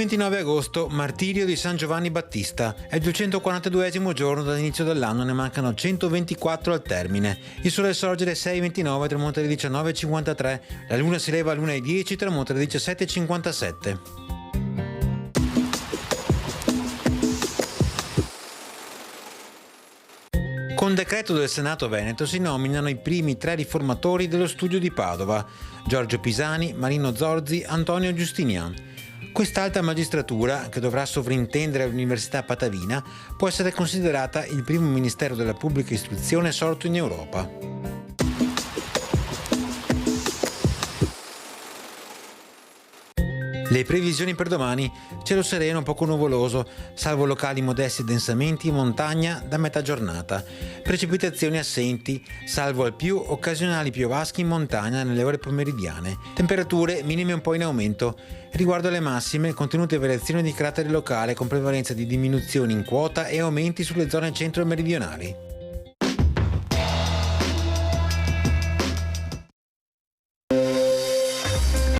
29 agosto, martirio di San Giovanni Battista. È il 242esimo giorno dall'inizio dell'anno, ne mancano 124 al termine. Il sole sorge alle 6:29, tramonta alle 19:53. La luna si leva alle 1:10, tramonta alle 17:57. Con decreto del Senato Veneto si nominano i primi 3 riformatori dello studio di Padova: Giorgio Pisani, Marino Zorzi, Antonio Giustinian. Quest'alta magistratura, che dovrà sovrintendere all'Università Patavina, può essere considerata il primo ministero della pubblica istruzione sorto in Europa. Le previsioni per domani: cielo sereno, poco nuvoloso, salvo locali modesti densamenti in montagna da metà giornata. Precipitazioni assenti, salvo al più occasionali piovaschi in montagna nelle ore pomeridiane. Temperature minime un po' in aumento. Riguardo alle massime, contenute variazioni di carattere locale con prevalenza di diminuzioni in quota e aumenti sulle zone centro-meridionali.